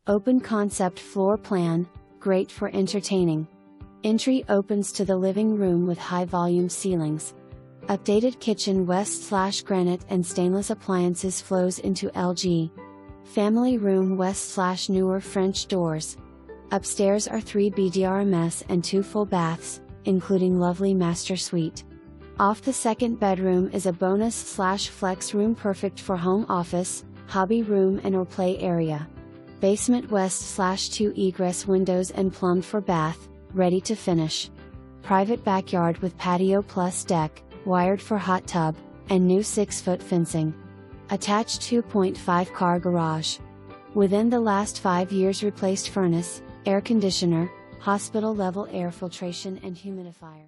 Open concept floor plan, great for entertaining. Entry opens to the living room with high volume ceilings. Updated kitchen west/granite and stainless appliances flows into LG. Family room west/newer French doors. Upstairs are 3 bdrms and 2 full baths, including lovely master suite. Off the second bedroom is a bonus/flex room perfect for home office, hobby room and or play area. Basement west/2 egress windows and plumbed for bath, ready to finish. Private backyard with patio plus deck, wired for hot tub, and new 6-foot fencing. Attached 2.5 car garage. Within the last 5 years replaced furnace, air conditioner, hospital level air filtration and humidifier.